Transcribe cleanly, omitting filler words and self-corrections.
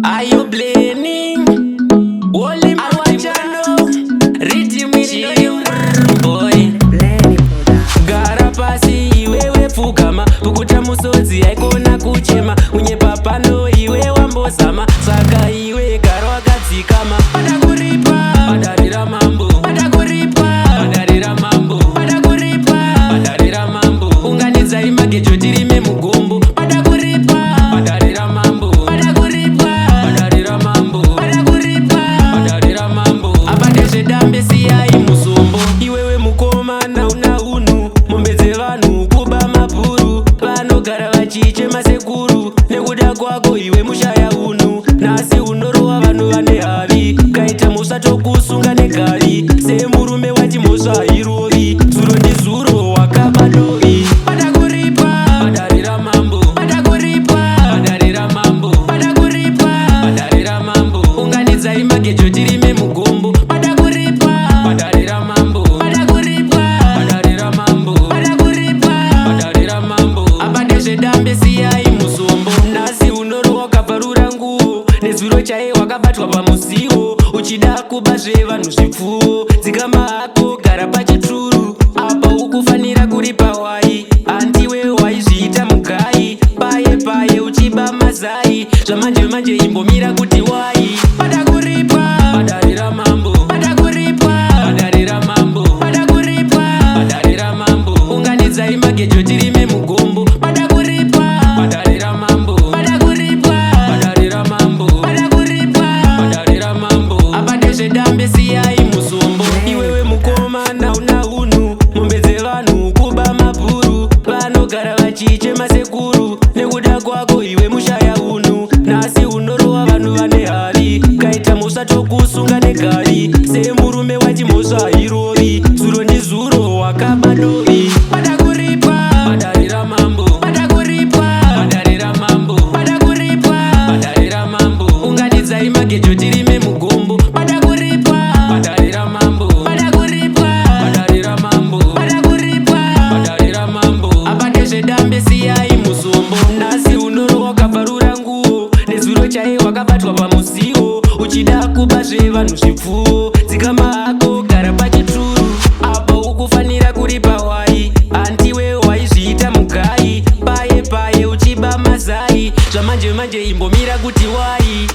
Are you blaming? Only Mawachano Rhythm boy Gara pasi iwewe fukama Pukuta musodzi haikona kuchema Unye papano iwe wambosama Saka iwe garo wakadzikama Pada kuripa Padarira mambo Pada kuripa Padarira mambo Pada kuripa Padarira mambo Unganidza imagejo tirime mugombo Pada kuripa Padarira mambo Pada kuripa Padarira mambo Pada kuripa Padarira mambo Apande zvedambe siyai musombo Iwewe mukomana una unu Mombe dzevanhu kuba mapuru Vanogara vachichema sekuru Nekuda kwako iwe mushaya unu Nasi unorowa vanhu vane havi Kaita musatokusunga negari Semurume wachimhosva irovi Zuro ndizuro wakaba dovi Pada kuripa Padarira mambo Pada kuripa Padarira mambo Pada kuripa Padarira mambo Unganidza imagejo tirime mugombo Pada kuripa Padarira mambo Pada kuripa Padarira mambo Pada kuripa Padarira mambo Apande zvedambe siyai musombo Nasi unorowa wakabvarura nguo Nezuro chaiye wakabatwa pamusiwo Uchida kuba zvevanhu zvipfuwo Dzikama hako gara pachituru Apa ukufanira kuripa wai Andiwe waizviita mugai Paye paye uchiba mazai Zvamanje manje imbomira kuti wai Pada kuripa Padarira mambo Pada kuripa Padarira mambo Pada kuripa Padarira mambo Unganidza imagejo tirime mugombo Pada kuripa Padarira mambo Pada kuripa Padarira mambo Pada kuripa Padarira mambo Apande zvedambe siyai musombo Iwewe mukomana una unu Mombe dzevanhu kuba mapuru Vanogara vachichema sekuru Nekuda kwako iwe mushaya unu Nasi unorowa vanhu vane havi Kaita musatokusunga negari Semurume wachimhosva irovi Zuro ndizuro wakaba dovi Pada kuripa Padarira mambo Pada kuripa Padarira mambo Pada kuripa Padarira mambo Unganidza imagejo tirime mugombo Pada kuripa Padarira mambo Pada kuripa Padarira mambo Pada kuripa Padarira mambo Apande zvedambe siyai musombo Nasi unorowa wakabvarura nguo Nezuro chaiye wakabatwa pamusiwo Uchida kuba zvevanhu zvipfuwo Dzikama hako gara pachituru Apa ukufanira kuripa wai Andiwe waizviita mugai Paye paye uchiba mazai Zvamanje manje imbomira kuti wai